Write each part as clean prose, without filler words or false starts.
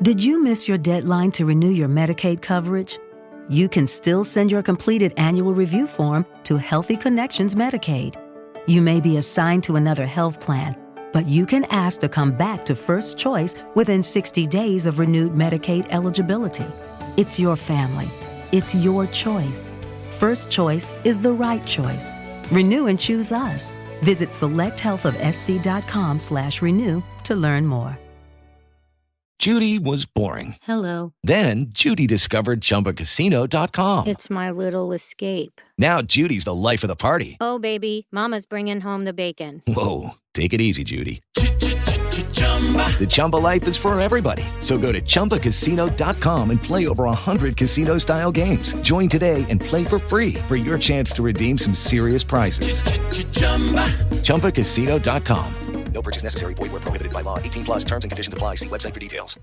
Did you miss your deadline to renew your Medicaid coverage? You can still send your completed annual review form to Healthy Connections Medicaid. You may be assigned to another health plan, but you can ask to come back to First Choice within 60 days of renewed Medicaid eligibility. It's your family. It's your choice. First Choice is the right choice. Renew and choose us. Visit selecthealthofsc.com/renew to learn more. Judy was boring. Hello. Then Judy discovered ChumbaCasino.com. It's my little escape. Now Judy's the life of the party. Oh, baby, mama's bringing home the bacon. Whoa, take it easy, Judy. The Chumba life is for everybody. So go to ChumbaCasino.com and play over 100 casino-style games. Join today and play for free for your chance to redeem some serious prizes. ChumbaCasino.com. No purchase necessary. Void where prohibited by law. 18+ terms and conditions apply. See website for details.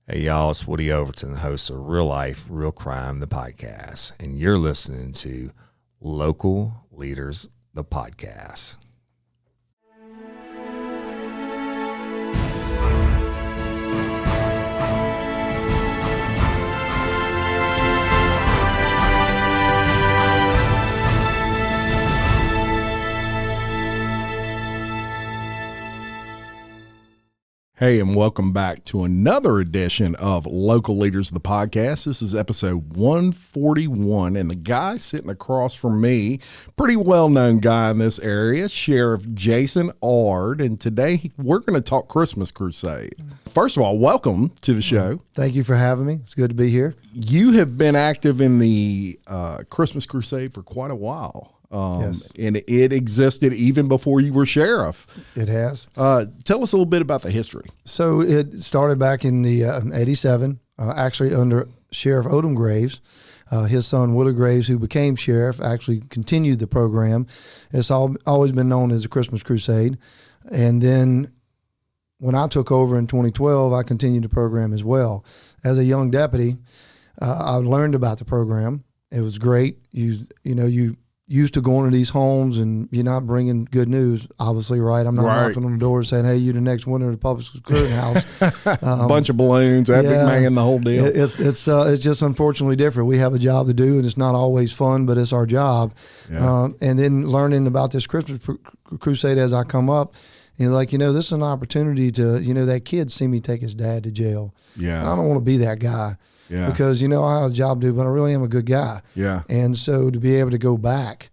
Hey, y'all. It's Woody Overton, host of Real Life, Real Crime, the podcast. And you're listening to Local Leaders, the podcast. Hey, and welcome back to another edition of Local Leaders of the Podcast. This is episode 141, and the guy sitting across from me, pretty well-known guy in this area, Sheriff Jason Ard, and today we're going to talk Christmas Crusade. First of all, welcome to the show. Thank you for having me. It's good to be here. You have been active in the Christmas Crusade for quite a while. Yes. And it existed even before you were sheriff. It has. Tell us a little bit about the history. So it started back in the 87, actually under Sheriff Odom Graves. His son, Woodard Graves, who became sheriff, actually continued the program. It's always been known as the Christmas Crusade. And then when I took over in 2012, I continued the program as well. As a young deputy, I learned about the program. It was great. You used to going to these homes and you're not bringing good news, obviously, right? I'm not knocking on the door saying, hey, you're the next winner of the public clearinghouse. Bunch of balloons, that big man, the whole deal. It's just unfortunately different. We have a job to do, and it's not always fun, but it's our job. Yeah. And then learning about this Christmas Crusade as I come up, this is an opportunity to, that kid see me take his dad to jail. Yeah. I don't want to be that guy. Yeah. Because, I have a job to do, but I really am a good guy. Yeah. And so to be able to go back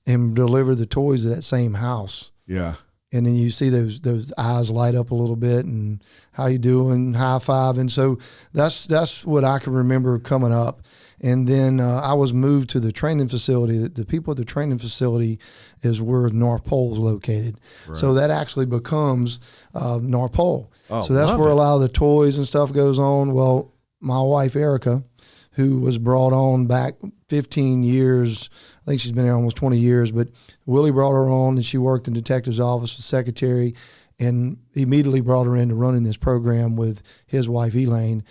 and deliver the toys to that same house. Yeah. And then you see those eyes light up a little bit and how you doing, high five. And so that's what I can remember coming up. And then I was moved to the training facility. The people at the training facility is where North Pole is located. Right. So that actually becomes North Pole. Oh, so that's where a lot of the toys and stuff goes on. Well, my wife, Erica, who was brought on back 15 years, I think she's been there almost 20 years, but Willie brought her on and she worked in the detective's office as secretary and immediately brought her into running this program with his wife, Elaine.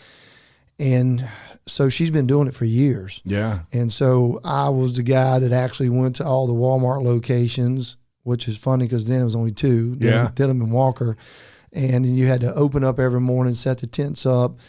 And so she's been doing it for years. Yeah. And so I was the guy that actually went to all the Walmart locations, which is funny because then it was only two, Denham and Walker. And you had to open up every morning, set the tents up,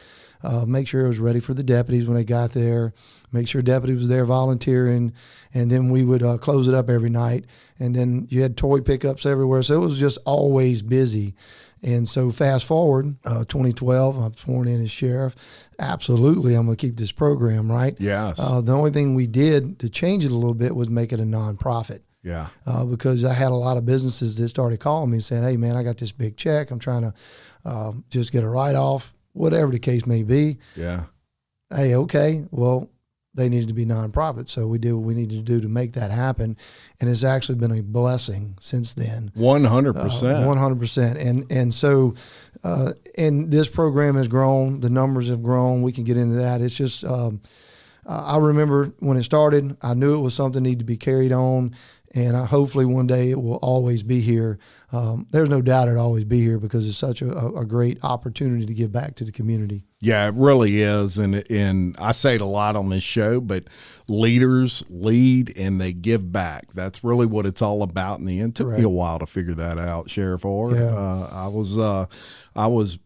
make sure it was ready for the deputies when they got there, make sure deputy was there volunteering, and then we would close it up every night. And then you had toy pickups everywhere, so it was just always busy. And so fast forward, 2012, I'm sworn in as sheriff. Absolutely, I'm going to keep this program, right? Yes. The only thing we did to change it a little bit was make it a nonprofit. Yeah. Because I had a lot of businesses that started calling me saying, hey, man, I got this big check. I'm trying to just get a write-off. Whatever the case may be. Yeah. Hey, okay. Well, they needed to be nonprofit, so we did what we needed to do to make that happen, and it's actually been a blessing since then. 100%. 100%. And so, and this program has grown. The numbers have grown. We can get into that. It's just, I remember when it started, I knew it was something that needed to be carried on, and hopefully one day it will always be here. There's no doubt it'll always be here because it's such a great opportunity to give back to the community. Yeah, it really is. And I say it a lot on this show, but leaders lead and they give back. That's really what it's all about. And it took me a while to figure that out, Sheriff Orr. Yeah. I was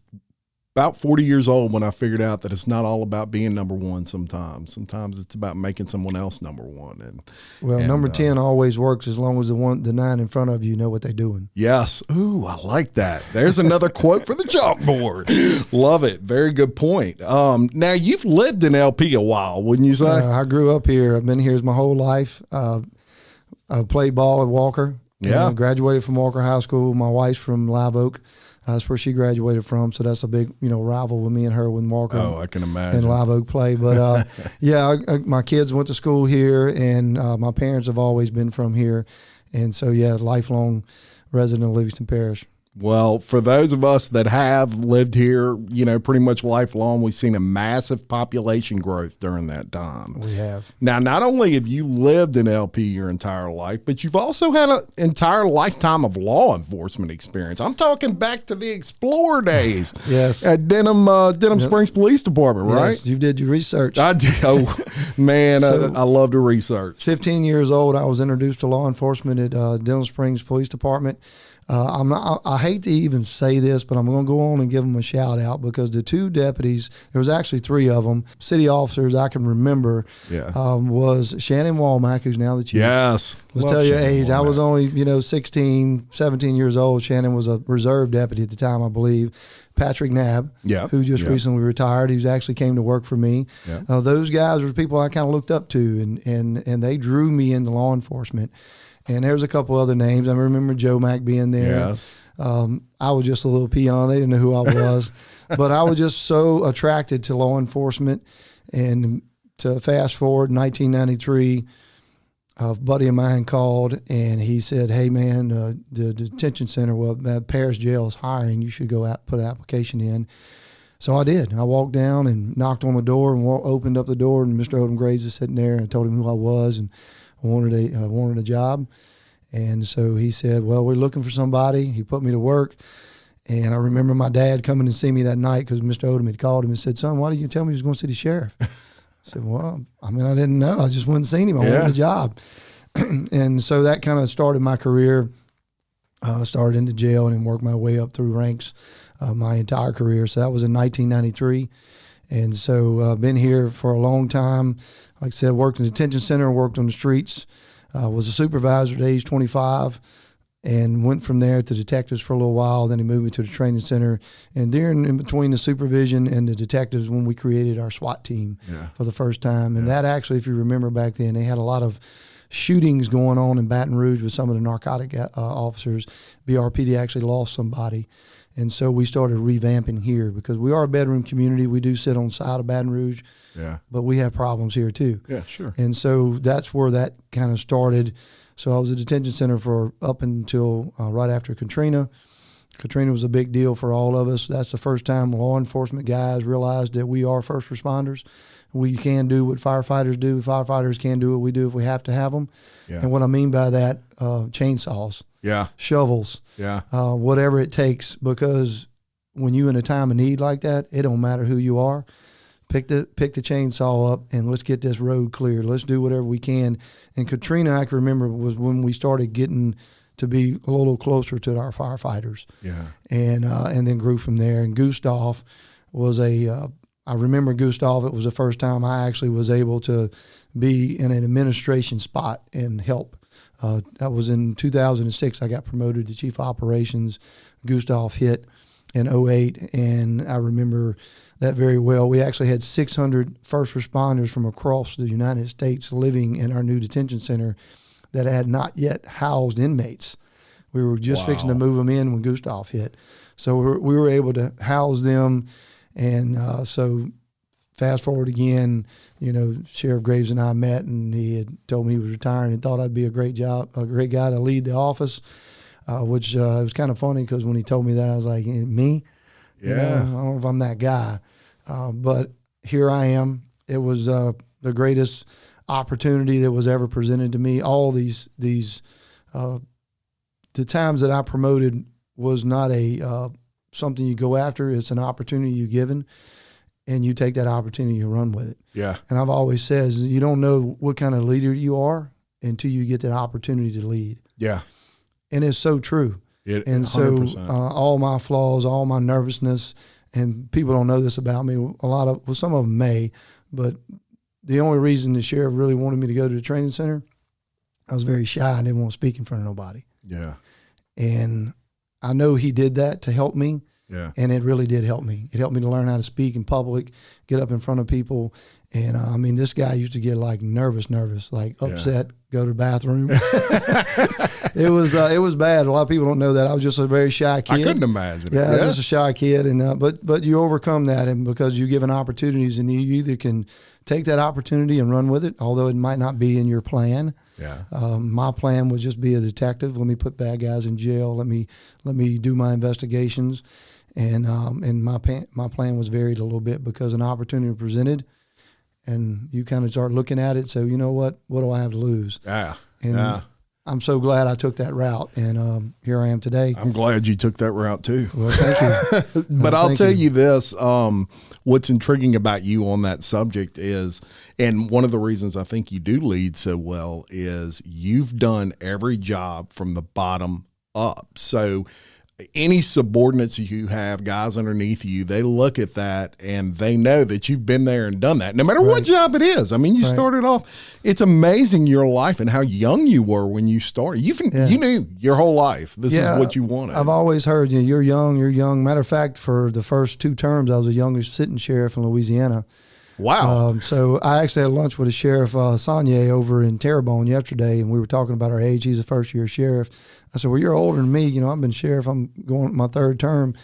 about 40 years old when I figured out that it's not all about being number one sometimes. Sometimes it's about making someone else number one. And number 10 always works as long as the 9 in front of you know what they're doing. Yes. Ooh, I like that. There's another quote for the chalkboard. Love it. Very good point. Now, you've lived in LP a while, wouldn't you say? I grew up here. I've been here my whole life. I played ball at Walker. Yeah. Graduated from Walker High School. My wife's from Live Oak. That's where she graduated from. So that's a big, rival with me and her when Walker I can imagine. and Live Oak play. But my kids went to school here, and my parents have always been from here. And so, lifelong resident of Livingston Parish. Well, for those of us that have lived here, pretty much lifelong, we've seen a massive population growth during that time. We have. Now, not only have you lived in LP your entire life, but you've also had an entire lifetime of law enforcement experience. I'm talking back to the Explorer days. Yes. At Denham Springs Police Department, right? Yes, you did your research. I did. Oh, man, So- I love to research. 15 years old, I was introduced to law enforcement at Denham Springs Police Department. I hate to even say this, but I'm going to go on and give them a shout out because the 2 deputies, there was actually 3 of them, city officers I can remember, was Shannon Walmack, who's now the chief. Yes. Let's Love tell you Shannon age. I was Walmack. only, 16, 17 years old. Shannon was a reserve deputy at the time, I believe. Patrick Knabb, who just recently retired. He actually came to work for me. Yeah. Those guys were people I kind of looked up to, and they drew me into law enforcement. And there's a couple other names. I remember Joe Mack being there. Yes. I was just a little peon. They didn't know who I was. But I was just so attracted to law enforcement. And to fast forward, 1993, a buddy of mine called, and he said, hey, man, the detention center, Parish Jail is hiring. You should go out, put an application in. So I did. I walked down and knocked on the door and opened up the door, and Mr. Odom Graves was sitting there, and I told him who I was and wanted a job. And so he said, well, we're looking for somebody. He put me to work. And I remember my dad coming to see me that night because Mr. Odom had called him and said, son, why didn't you tell me you was going to see the sheriff? I said, well, I didn't know. I just wouldn't seen him. I wanted a job. And so that kind of started my career. I started into jail and then worked my way up through ranks my entire career. So that was in 1993. And so I've been here for a long time. Like I said, worked in the detention center, worked on the streets, was a supervisor at age 25, and went from there to detectives for a little while. Then he moved me to the training center. And during in between the supervision and the detectives, when we created our SWAT team for the first time. And that actually, if you remember back then, they had a lot of shootings going on in Baton Rouge with some of the narcotic officers. BRPD actually lost somebody. And so we started revamping here because we are a bedroom community. We do sit on the side of Baton Rouge, but we have problems here too. Yeah, sure. And so that's where that kind of started. So I was at detention center for up until right after Katrina. Katrina was a big deal for all of us. That's the first time law enforcement guys realized that we are first responders. We can do what firefighters do. Firefighters can do what we do if we have to have them. Yeah. And what I mean by that, chainsaws. Yeah. Shovels, whatever it takes, because when you in a time of need like that, it don't matter who you are. Pick the chainsaw up and let's get this road cleared. Let's do whatever we can. And Katrina, I can remember, was when we started getting to be a little closer to our firefighters. Yeah. And then grew from there. And Gustav was I remember Gustav, it was the first time I actually was able to be in an administration spot and help. That was in 2006. I got promoted to chief operations. Gustav hit in 2008, and I remember that very well. We actually had 600 first responders from across the United States living in our new detention center that had not yet housed inmates. We were just fixing to move them in when Gustav hit. So we were able to house them, and so fast forward again, Sheriff Graves and I met, and he had told me he was retiring and thought I'd be a great guy to lead the office, which it was kind of funny because when he told me that, I was like, me? Yeah. I don't know if I'm that guy. But here I am. It was the greatest opportunity that was ever presented to me. All these the times that I promoted was not something you go after. It's an opportunity you're given, and you take that opportunity and run with it. Yeah. And I've always said, you don't know what kind of leader you are until you get that opportunity to lead. Yeah. And it's so true. And 100%. so all my flaws, all my nervousness, and people don't know this about me. Some of them may, but the only reason the sheriff really wanted me to go to the training center, I was very shy. I didn't want to speak in front of nobody. Yeah. And I know he did that to help me. Yeah. And it really did help me. It helped me to learn how to speak in public, get up in front of people. And I mean, this guy used to get like nervous, like upset, go to the bathroom. It was bad. A lot of people don't know that. I was just a very shy kid. I couldn't imagine it. Yeah, I was just a shy kid. And but you overcome that, and because you're given opportunities, and you either can take that opportunity and run with it, although it might not be in your plan. Yeah. My plan was just be a detective. Let me put bad guys in jail. Let me do my investigations. And my plan was varied a little bit because an opportunity presented, and you kind of start looking at it. So you know what do I have to lose? Yeah. And yeah. I'm so glad I took that route, and here I am today. I'm glad you took that route too. Well, thank you. But I'll tell you this, what's intriguing about you on that subject is, and one of the reasons I think you do lead so well is you've done every job from the bottom up. So any subordinates you have, guys underneath you, they look at that and they know that you've been there and done that, no matter what job it is. I mean, you started off, it's amazing your life and how young you were when you started. You knew your whole life this is what you wanted. I've always heard, you're young. Matter of fact, for the first 2 terms, I was the youngest sitting sheriff in Louisiana. Wow. So I actually had lunch with a Sheriff Saunier over in Terrebonne yesterday, and we were talking about our age. He's a first-year sheriff. I said, well, you're older than me. I've been sheriff. I'm going my 3rd term.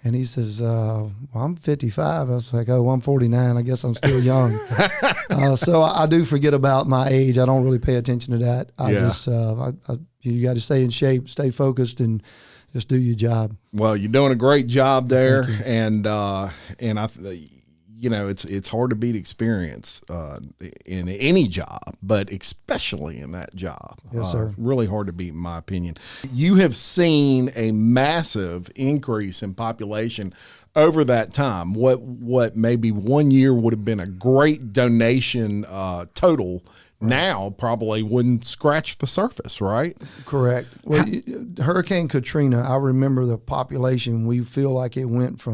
And he says, well, I'm 55. I was like, oh, I'm 49. I guess I'm still young. So I do forget about my age. I don't really pay attention to that. You got to stay in shape, stay focused, and just do your job. Well, you're doing a great job there. And it's hard to beat experience in any job, but especially in that job. Yes, sir. Really hard to beat, in my opinion. You have seen a massive increase in population over that time. What maybe one year would have been a great donation total, now probably wouldn't scratch the surface, right? Correct. Well, Hurricane Katrina, I remember the population, we feel like it went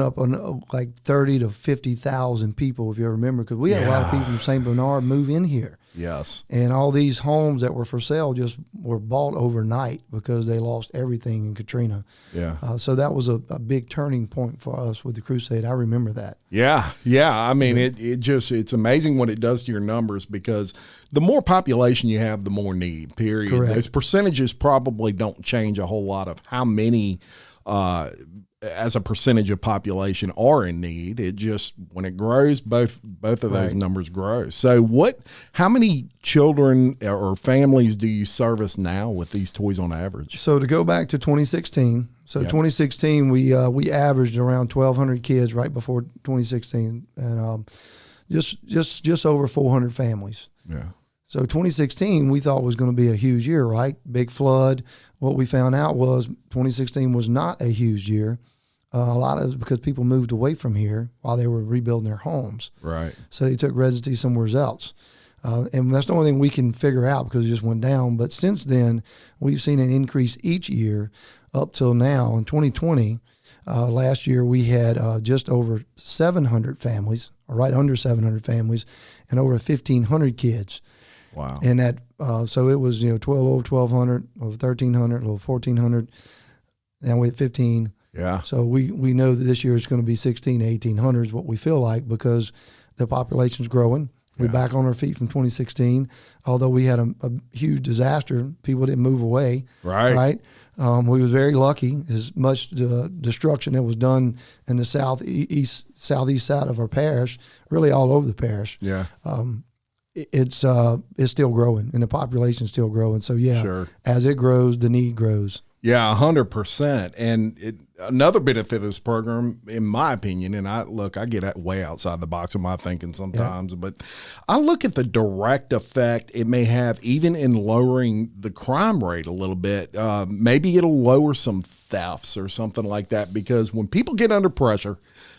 up on like 30 to 50,000 people, if you remember, because we had a lot of people from St. Bernard move in here. Yes. And all these homes that were for sale just were bought overnight because they lost everything in Katrina. Yeah. So that was a big turning point for us with the Crusade. I remember that. Yeah. Yeah. I mean, it's amazing what it does to your numbers, because the more population you have, the more need, period. Correct. Those percentages probably don't change a whole lot of how many, as a percentage of population are in need. It just, when it grows, both of those numbers grow. So how many children or families do you service now with these toys on average? So to go back to 2016, 2016, we averaged around 1,200 kids right before 2016, and just over 400 families. Yeah. So 2016 we thought was going to be a huge year, right? Big flood. What we found out was 2016 was not a huge year. A lot of it was because people moved away from here while they were rebuilding their homes. Right. So they took residency somewhere else. And that's the only thing we can figure out because it just went down. But since then, we've seen an increase each year up till now. In 2020, last year we had just over 700 families, or right under 700 families, and over 1,500 kids. Wow. And that, so it was, 1,200, over 1,300, over 1,400, and we had 15. Yeah. So we know that this year is going to be 16 to 1,800 is what we feel like, because the population's growing. We're back on our feet from 2016. Although we had a huge disaster, people didn't move away. Right. We was very lucky. As much destruction that was done in the southeast side of our parish, really all over the parish. Yeah. It's still growing, and the population's still growing. So as it grows, the need grows. Yeah, 100%. And another benefit of this program, in my opinion, and I get way outside the box of my thinking sometimes, but I look at the direct effect it may have even in lowering the crime rate a little bit. Maybe it'll lower some thefts or something like that, because when people get under pressure,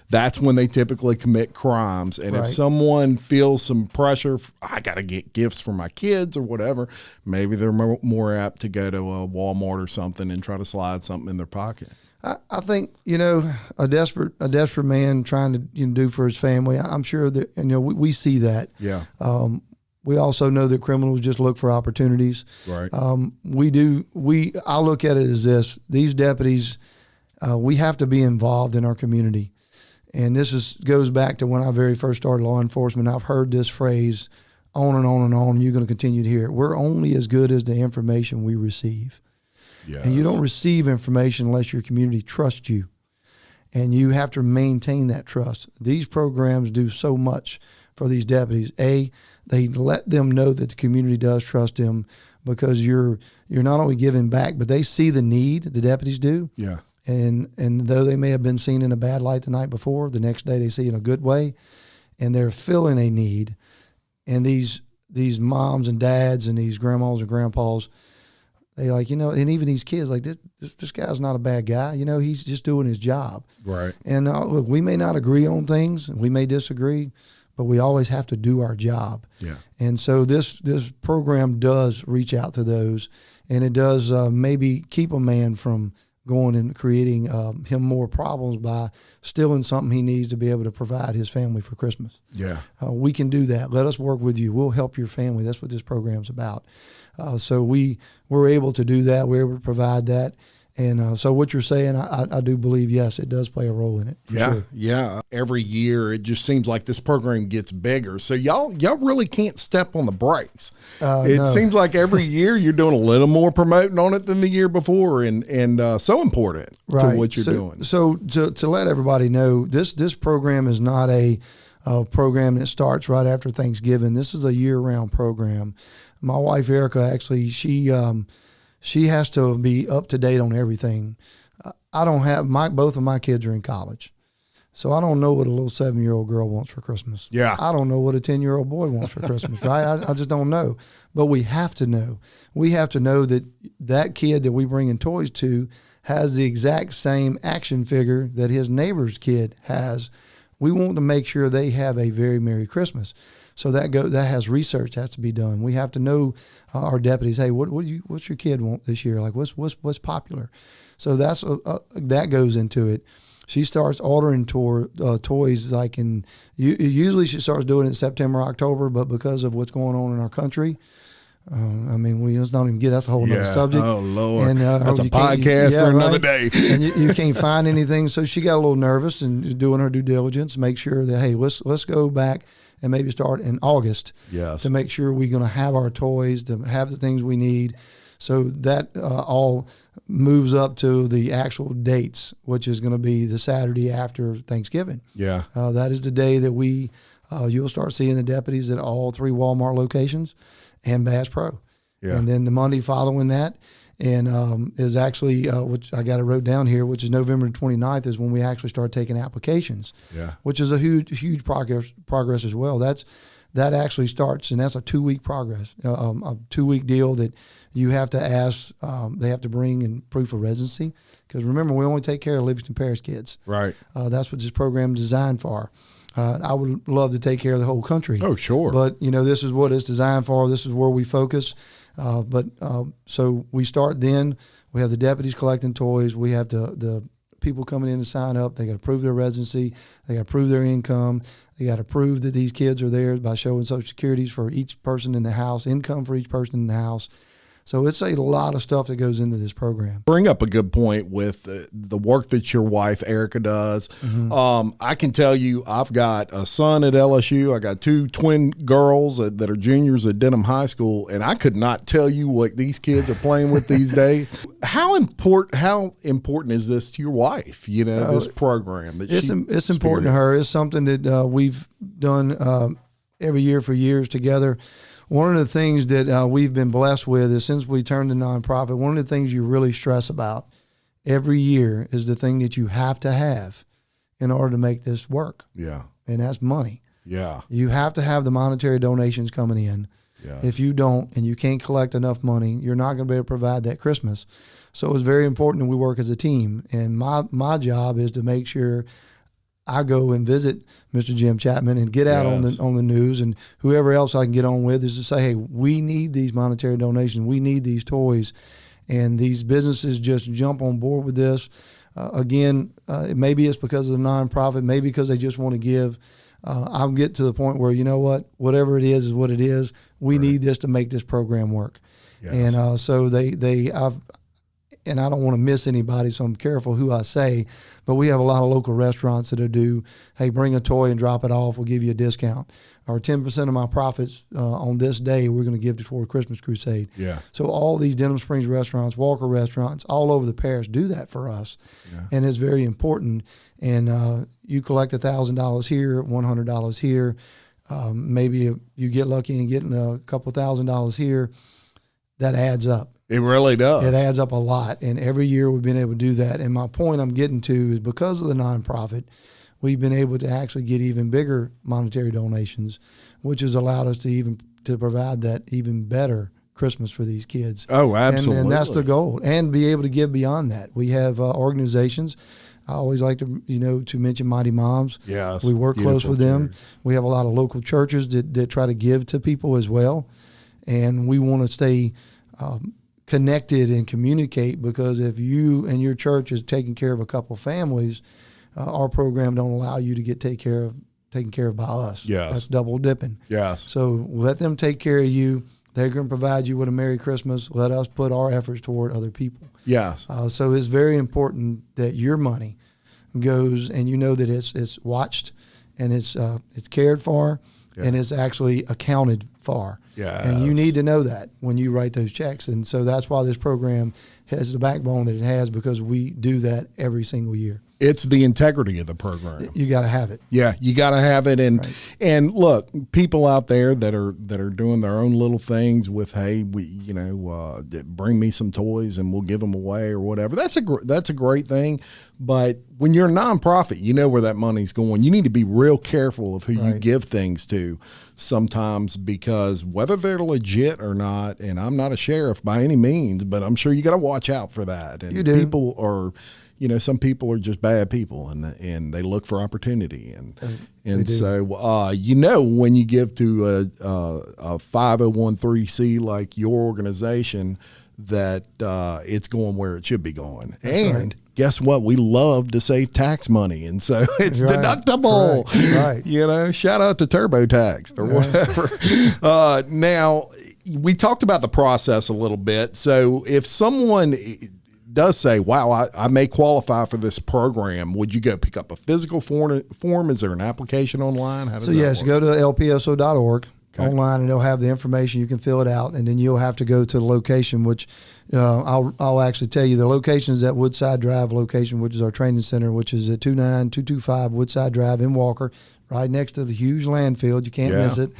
that's when they typically commit crimes. And if someone feels some pressure, I got to get gifts for my kids or whatever, maybe they're more apt to go to a Walmart or something and try to slide something in their pocket. I think, a desperate man trying to do for his family. I'm sure that, we see that. Yeah. We also know that criminals just look for opportunities. Right. I look at it as this: these deputies, we have to be involved in our community, and this goes back to when I very first started law enforcement. I've heard this phrase on and on and on, and you're going to continue to hear it. We're only as good as the information we receive. Yes. And you don't receive information unless your community trusts you. And you have to maintain that trust. These programs do so much for these deputies. They let them know that the community does trust them, because you're not only giving back, but they see the need, the deputies do. Yeah. And though they may have been seen in a bad light the night before, the next day they see in a good way, and they're filling a need. And these moms and dads and these grandmas and grandpas, they and even these kids, this guy's not a bad guy. He's just doing his job. Right. And look, we may not agree on things, we may disagree, but we always have to do our job. Yeah. And so this program does reach out to those, and it does maybe keep a man from going and creating him more problems by stealing something he needs to be able to provide his family for Christmas. Yeah. We can do that. Let us work with you. We'll help your family. That's what this program's about. So we're able to do that. We're able to provide that. And so what you're saying, I do believe, yes, it does play a role in it. For sure. Yeah. Every year, it just seems like this program gets bigger. So y'all really can't step on the brakes. It seems like every year you're doing a little more promoting on it than the year before, and so important to what you're doing. So to let everybody know, this program is not a program that starts right after Thanksgiving. This is a year-round program. My wife Erica, actually, she has to be up to date on everything. I don't have both of my kids are in college, so I don't know what a little 7-year-old girl wants for Christmas. Yeah, I don't know what a 10-year-old boy wants for Christmas. Right? I just don't know. But we have to know. We have to know that kid that we bring in toys to has the exact same action figure that his neighbor's kid has. We want to make sure they have a very Merry Christmas. So that has research has to be done. We have to know our deputies. Hey, what's your kid want this year? Like what's popular? So that goes into it. She starts ordering toys usually she starts doing it in September, October, but because of what's going on in our country, we just don't even that's a whole nother subject. Oh Lord, and, that's a podcast for another day. And you can't find anything, so she got a little nervous and doing her due diligence, make sure that hey, let's go back and maybe start in August. Yes. To make sure we're going to have our toys, to have the things we need. So that all moves up to the actual dates, which is going to be the Saturday after Thanksgiving. Yeah. That is the day that you'll start seeing the deputies at all 3 Walmart locations and Bass Pro. Yeah. And then the Monday following that, and is actually, which I got it wrote down here, which is November 29th is when we actually start taking applications. Yeah. Which is a huge progress as well. That actually starts, and that's a 2-week progress, a 2-week deal that you have to ask, they have to bring in proof of residency. Because remember, we only take care of Livingston Parish kids. Right. That's what this program is designed for. I would love to take care of the whole country. Oh, sure. But, this is what it's designed for. This is where we focus. So we start then. We have the deputies collecting toys. We have the people coming in to sign up. They got to prove their residency. They got to prove their income. They got to prove that these kids are there by showing Social Securities for each person in the house, income for each person in the house. So it's a lot of stuff that goes into this program. Bring up a good point with the work that your wife, Erica, does. Mm-hmm. I can tell you I've got a son at LSU. I got 2 twin girls that are juniors at Denham High School, and I could not tell you what these kids are playing with these days. How important is this to your wife, this program? It's important to her. It's something that we've done every year for years together. One of the things that we've been blessed with is since we turned to nonprofit, one of the things you really stress about every year is the thing that you have to have in order to make this work. Yeah. And that's money. Yeah. You have to have the monetary donations coming in. Yeah. If you don't and you can't collect enough money, you're not going to be able to provide that Christmas. So it's very important that we work as a team. And my job is to make sure I go and visit Mr. Jim Chapman and get out on the news, and whoever else I can get on with is to say, hey, we need these monetary donations. We need these toys. And these businesses just jump on board with this. Maybe it's because of the nonprofit, maybe because they just want to give. I'll get to the point where, you know what, whatever it is what it is. We need this to make this program work. Yes. And so and I don't want to miss anybody, so I'm careful who I say, but we have a lot of local restaurants that do, hey, bring a toy and drop it off, we'll give you a discount. Or 10% of my profits on this day we're going to give toward Christmas Crusade. Yeah. So all these Denham Springs restaurants, Walker restaurants, all over the parish do that for us. Yeah. And it's very important. And you collect $1,000 here, $100 here. Maybe you get lucky and getting a couple $1,000 here. That adds up. It really does. It adds up a lot. And every year we've been able to do that. And my point I'm getting to is because of the nonprofit, we've been able to actually get even bigger monetary donations, which has allowed us to provide that even better Christmas for these kids. Oh, absolutely. And that's the goal. And be able to give beyond that. We have organizations. I always like to mention Mighty Moms. Yes. We work close with them. We have a lot of local churches that try to give to people as well. And we want to stay connected and communicate, because if you and your church is taking care of a couple families, our program don't allow you to get taken care of by us. Yes. That's double dipping. Yes. So let them take care of you. They're going to provide you with a Merry Christmas. Let us put our efforts toward other people. Yes. So it's very important that your money goes, and you know that it's watched, and it's cared for, and it's actually accounted for. Yeah. And you need to know that when you write those checks. And so that's why this program has the backbone that it has, because we do that every single year. It's the integrity of the program. You got to have it. Yeah, you got to have it. And look, people out there that are doing their own little things with, hey, bring me some toys and we'll give them away or whatever. That's a great thing. But when you're a nonprofit, you know where that money's going. You need to be real careful of who you give things to sometimes, because whether they're legit or not, and I'm not a sheriff by any means, but I'm sure you got to watch out for that. And you do. People are, some people are just bad people, and they look for opportunity, and so when you give to a 501(c) like your organization, that it's going where it should be going. That's and right. Guess what? We love to save tax money, and so it's deductible. Right. Shout out to TurboTax or whatever. Now, we talked about the process a little bit. So if someone does say, wow, I may qualify for this program, would you go pick up a physical form? Is there an application online? How does that work? Go to lpso.org online, and they'll have the information. You can fill it out, and then you'll have to go to the location, which I'll actually tell you. The location is at Woodside Drive location, which is our training center, which is at 29225 Woodside Drive in Walker, right next to the huge landfill. You can't miss it.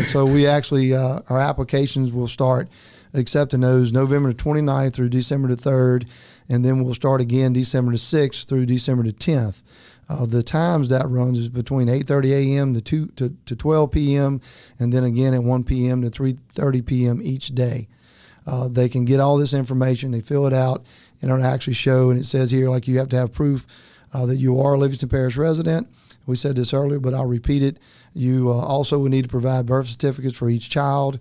So we actually, our applications will start accepting those November the 29th through December the 3rd, and then we'll start again December the 6th through December the 10th. The times that runs is between 8:30 a.m. to 12 p.m. and then again at 1 p.m. to 3:30 p.m. each day. They can get all this information. They fill it out, and it'll actually show. And it says here, like, you have to have proof that you are a Livingston Parish resident. We said this earlier, but I'll repeat it. You also will need to provide birth certificates for each child.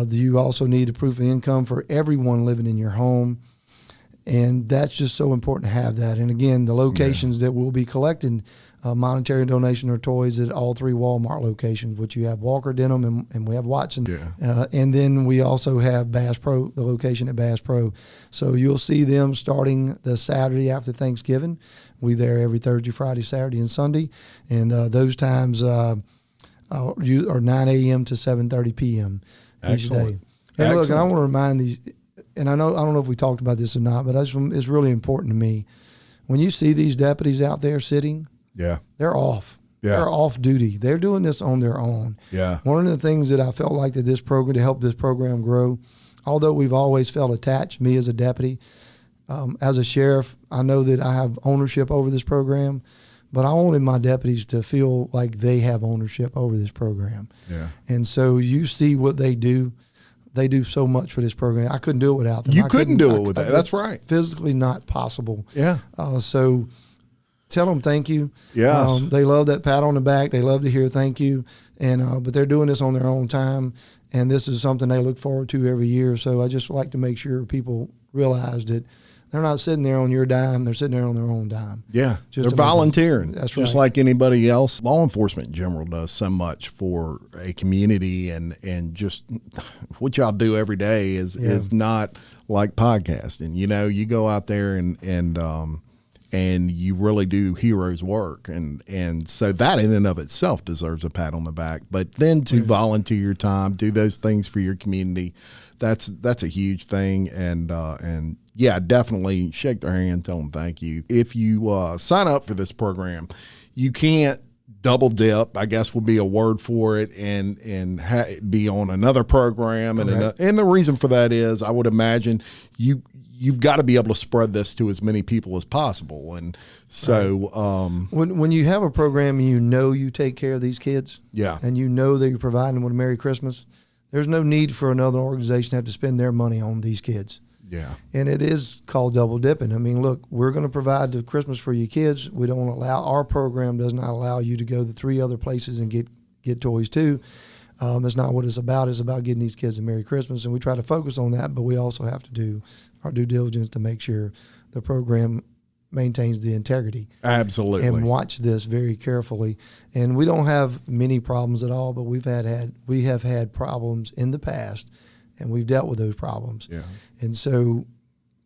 You also need a proof of income for everyone living in your home. And that's just so important to have that. And again, the locations that we'll be collecting monetary donation or toys at all three Walmart locations, which you have Walker, Denham, and we have Watson. And then we also have Bass Pro, the location at Bass Pro. So you'll see them starting the Saturday after Thanksgiving. We're there every Thursday, Friday, Saturday, and Sunday. And those times are 9 a.m. to 7:30 p.m. each day. And look, and I want to remind these, and I don't know if we talked about this or not, but it's really important to me. When you see these deputies out there sitting, they're off. They're off duty. They're doing this on their own. One of the things that I felt like that this program, to help this program grow, although we've always felt attached, me as a deputy, as a sheriff, I know that I have ownership over this program, but I wanted my deputies to feel like they have ownership over this program. And so you see what they do. They do so much for this program. I couldn't do it without them. You couldn't do it with that. That's right. Physically not possible. So tell them thank you. Yes. They love that pat on the back. They love to hear thank you. And but they're doing this on their own time, and this is something they look forward to every year. So I just like to make sure people realize that They're not sitting there on your dime. They're sitting there on their own dime. Yeah, Just they're volunteering. That's just right. like anybody else. Law enforcement in general does so much for a community, and just what y'all do every day is not like podcasting. You know, you go out there and you really do heroes work, and so that in and of itself deserves a pat on the back. But then to volunteer your time, do those things for your community, that's a huge thing. And yeah, definitely shake their hand, tell them thank you. If you sign up for this program, you can't double dip, I guess would be a word for it, and be on another program. And the reason for that is, I would imagine you've got to be able to spread this to as many people as possible. And so when you have a program and you take care of these kids, and you know that you're providing them with a Merry Christmas, there's no need for another organization to have to spend their money on these kids. Yeah. And it is called double dipping. I mean, look, we're going to provide the Christmas for your kids. We don't allow, our program does not allow you to go to 3 other places and get toys too. That's not what it's about. It's about getting these kids a Merry Christmas, and we try to focus on that, but we also have to do our due diligence to make sure the program maintains the integrity. Absolutely. And watch this very carefully. And we don't have many problems at all, but we have had problems in the past, and we've dealt with those problems. Yeah. And so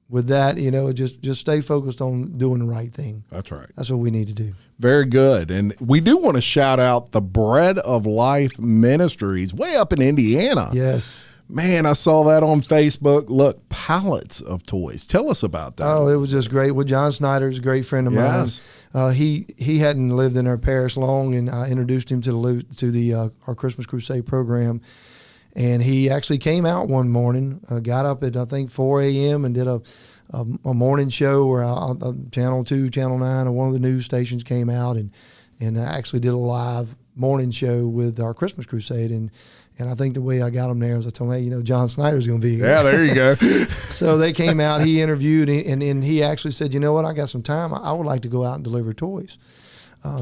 with that, just stay focused on doing the right thing. That's right. That's what we need to do. Very good. And we do want to shout out the Bread of Life Ministries way up in Indiana. Yes. Man, I saw that on Facebook. Look, pallets of toys. Tell us about that. Oh, it was just great. Well, John Snyder's a great friend of mine. He hadn't lived in our parish long, and I introduced him to our Christmas Crusade program. And he actually came out one morning, got up at, I think, 4 a.m. and did a morning show where Channel 2, Channel 9, or one of the news stations came out and actually did a live morning show with our Christmas Crusade. And I think the way I got him there was I told him, hey, John Snyder's going to be here. Yeah, there you go. So they came out, he interviewed, and he actually said, you know what, I got some time. I would like to go out and deliver toys.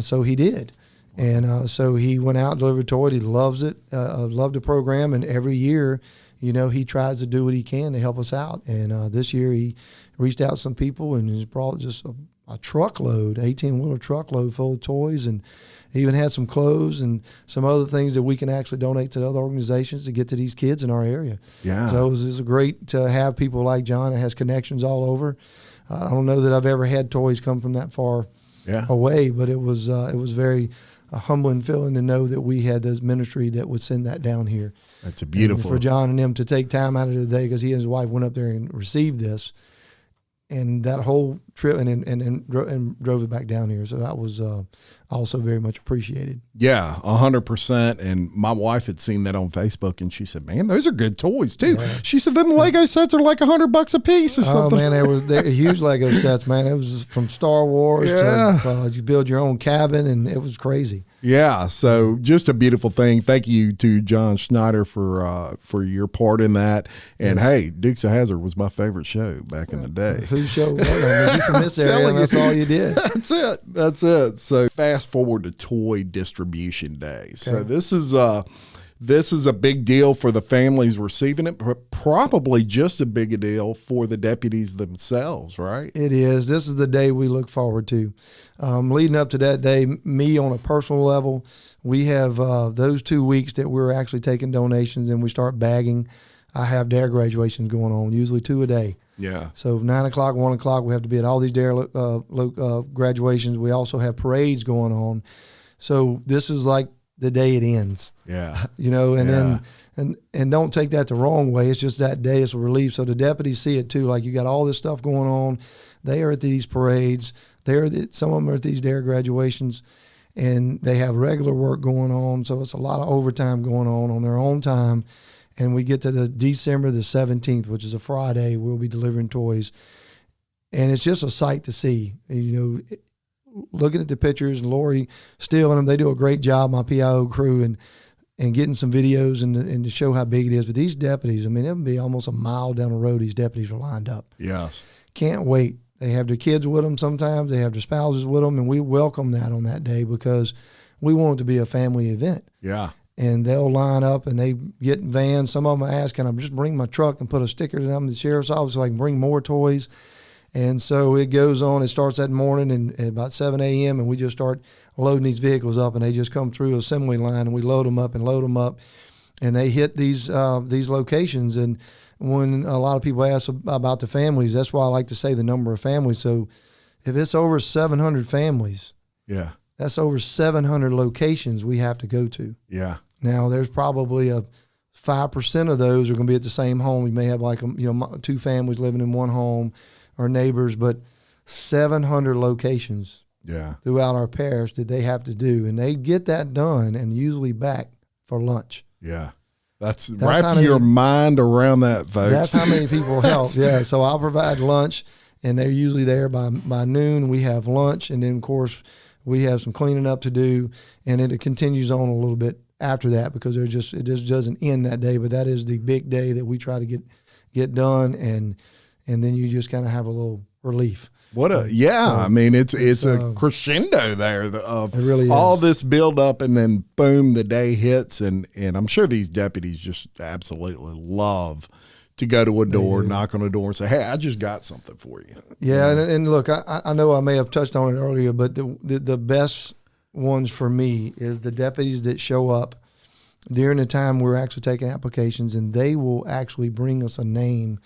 So he did. And so he went out and delivered toys. He loves it, loved the program. And every year, he tries to do what he can to help us out. And this year he reached out to some people and he's brought just a truckload, 18-wheeler truckload full of toys. And he even had some clothes and some other things that we can actually donate to other organizations to get to these kids in our area. Yeah. So it was great to have people like John that has connections all over. I don't know that I've ever had toys come from that far away, but it was very a humbling feeling to know that we had this ministry that would send that down here. That's a beautiful. And for John and them to take time out of the day, because he and his wife went up there and received this, and that whole trip, and drove it back down here. So that was also very much appreciated. Yeah, 100%. And my wife had seen that on Facebook, and she said, "Man, those are good toys too." Yeah. She said, "Them Lego sets are like $100 a piece or something." Oh man, they're huge Lego sets, man. It was from Star Wars to you build your own cabin, and it was crazy. Yeah, so just a beautiful thing. Thank you to John Schneider for your part in that. And hey, Dukes of Hazzard was my favorite show back in the day. Whose show was it? You from this area, and that's all you did. That's it. So fast forward to Toy Distribution Day. Okay. So this is a big deal for the families receiving it, but probably just a big a deal for the deputies themselves, right? It is. This is the day we look forward to. Leading up to that day, me on a personal level, we have those 2 weeks that we're actually taking donations and we start bagging. I have DARE graduations going on, usually 2 a day. Yeah. So 9 o'clock, 1 o'clock, we have to be at all these DARE graduations. We also have parades going on. So this is like the day it ends. Yeah. And don't take that the wrong way. It's just that day is a relief. So the deputies see it too. Like you got all this stuff going on. They are at these parades. Some of them are at these DARE graduations, and they have regular work going on. So it's a lot of overtime going on their own time. And we get to the December the 17th, which is a Friday. We'll be delivering toys. And it's just a sight to see, looking at the pictures and Lori stealing them. They do a great job, my PIO crew, and getting some videos and to show how big it is. But these deputies, it would be almost a mile down the road. These deputies are lined up. Yes. Can't wait. They have their kids with them sometimes. They have their spouses with them, and we welcome that on that day because we want it to be a family event. Yeah. And they'll line up and they get in vans. Some of them ask, can I just bring my truck and put a sticker to them in the sheriff's office so I can bring more toys? And so it goes on. It starts that morning and at about 7 a.m. and we just start loading these vehicles up, and they just come through assembly line, and we load them up, and they hit these locations. And when a lot of people ask about the families, that's why I like to say the number of families. So if it's over 700 families, yeah, that's over 700 locations we have to go to. Yeah. Now there's probably a 5% of those are going to be at the same home. We may have like two families living in one home or neighbors, but 700 locations throughout our parish that they have to do, and they get that done and usually back for lunch. Yeah. That's wrap your mind around that, folks. That's how many people help. Yeah. So I'll provide lunch, and they're usually there by noon. We have lunch, and then of course we have some cleaning up to do, and it continues on a little bit after that because it just doesn't end that day. But that is the big day that we try to get done, and then you just kind of have a little relief. I mean, it's a crescendo there of it really is. All this build up, and then boom, the day hits, and I'm sure these deputies just absolutely love to go to a door, knock on a door, and say, "Hey, I just got something for you." Yeah, and look, I know I may have touched on it earlier, but the best ones for me is the deputies that show up during the time we're actually taking applications, and they will actually bring us a name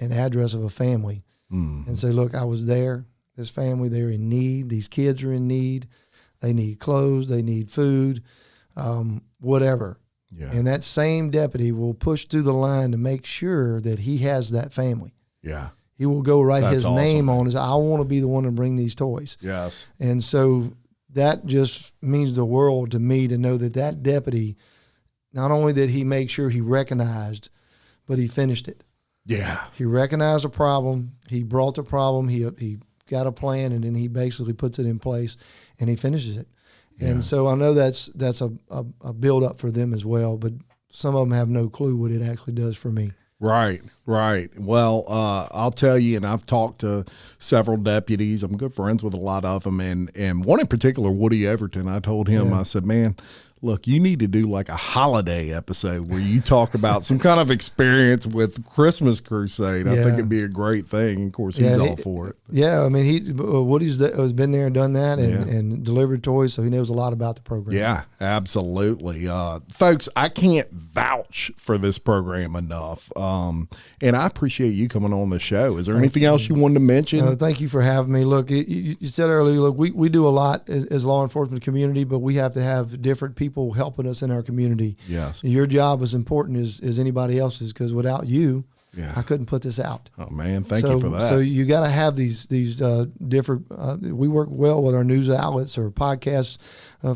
and address of a family. And say, look, I was there. This family, they're in need. These kids are in need. They need clothes. They need food, whatever. Yeah. And that same deputy will push through the line to make sure that he has that family. Yeah. He will go write That's his awesome, name on it. I want to be the one to bring these toys. Yes. And so that just means the world to me to know that deputy, not only did he make sure he recognized, but he finished it. Yeah. He recognized a problem. He brought the problem. He got a plan, and then he basically puts it in place, and he finishes it. And so I know that's a build up for them as well, but some of them have no clue what it actually does for me. Right. Well, I'll tell you, and I've talked to several deputies. I'm good friends with a lot of them, and one in particular, Woody Everton. I told him, I said, man, look, you need to do like a holiday episode where you talk about some kind of experience with Christmas Crusade. I think it'd be a great thing. Of course, he's all for it. Yeah, I mean, Woody's has been there and done that and delivered toys, so he knows a lot about the program. Yeah, absolutely. Folks, I can't vouch for this program enough, and I appreciate you coming on the show. Is there anything else you wanted to mention? Thank you for having me. Look, you said earlier, look, we do a lot as law enforcement community, but we have to have different people helping us in our community. Yes. Your job is important as anybody else's, because without you, I couldn't put this out. Oh man, thank you for that. So you got to have these different. We work well with our news outlets or podcast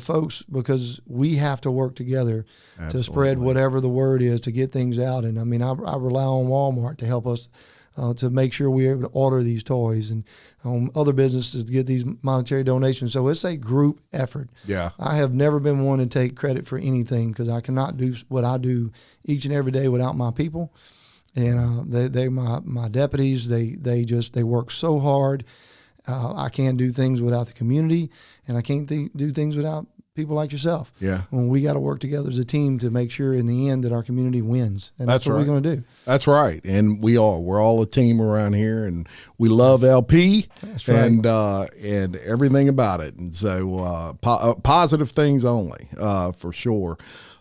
folks, because we have to work together to spread whatever the word is to get things out. And I mean, I rely on Walmart to help us. To make sure we're able to order these toys, and other businesses to get these monetary donations. So it's a group effort. Yeah. I have never been one to take credit for anything, because I cannot do what I do each and every day without my people. And they're my deputies. They work so hard. I can't do things without the community, and I can't do things without people like yourself. Yeah. When we got to work together as a team to make sure in the end that our community wins. And that's what we're going to do. That's right. And we're all a team around here, and we love LP. That's right. And everything about it. And so positive things only, for sure.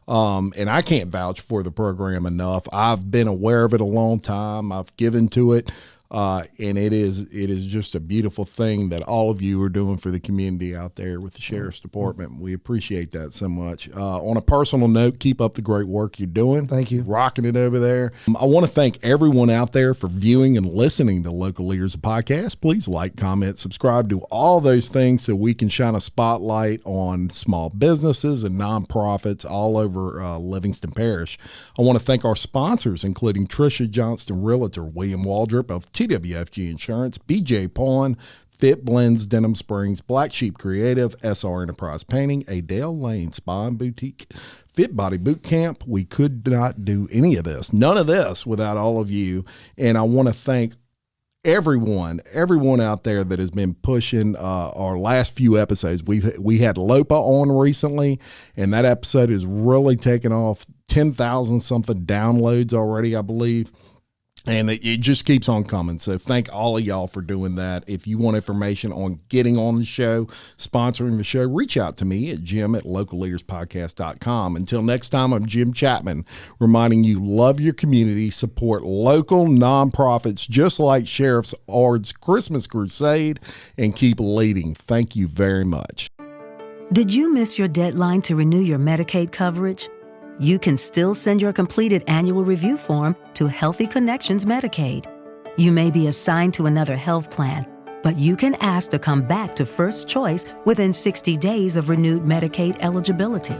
And I can't vouch for the program enough. I've been aware of it a long time. I've given to it. And it is just a beautiful thing that all of you are doing for the community out there with the Sheriff's Department. We appreciate that so much. On a personal note, keep up the great work you're doing. Thank you. Rocking it over there. I want to thank everyone out there for viewing and listening to Local Leaders Podcast. Please like, comment, subscribe, do all those things so we can shine a spotlight on small businesses and nonprofits all over Livingston Parish. I want to thank our sponsors, including Tricia Johnston Realtor, William Waldrop of TWFG Insurance, BJ Pawn, Fit Blends, Denham Springs, Black Sheep Creative, SR Enterprise Painting, Adele Lane Spa and Boutique, Fit Body Boot Camp. We could not do any of this, none of this, without all of you. And I want to thank everyone out there that has been pushing our last few episodes. We had Lopa on recently, and that episode has really taken off. 10,000 something downloads already, I believe. And it just keeps on coming. So thank all of y'all for doing that. If you want information on getting on the show, sponsoring the show, reach out to me at jim@localleaderspodcast.com. Until next time, I'm Jim Chapman, reminding you, love your community, support local nonprofits just like Sheriff's Ard's Christmas Crusade, and keep leading. Thank you very much. Did you miss your deadline to renew your Medicaid coverage? You can still send your completed annual review form to Healthy Connections Medicaid. You may be assigned to another health plan, but you can ask to come back to First Choice within 60 days of renewed Medicaid eligibility.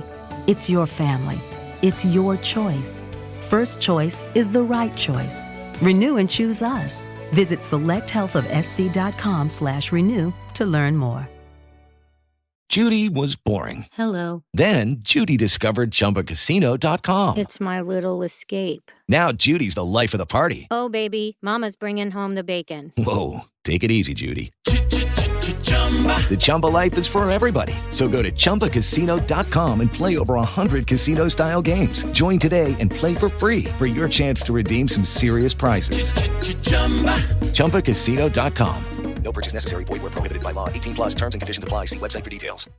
It's your family. It's your choice. First Choice is the right choice. Renew and choose us. Visit selecthealthofsc.com/renew to learn more. Judy was boring. Hello. Then Judy discovered ChumbaCasino.com. It's my little escape. Now Judy's the life of the party. Oh, baby, mama's bringing home the bacon. Whoa, take it easy, Judy. The Chumba life is for everybody. So go to ChumbaCasino.com and play over 100 casino-style games. Join today and play for free for your chance to redeem some serious prizes. ChumbaCasino.com. No purchase necessary. Void where prohibited by law. 18+ terms and conditions apply. See website for details.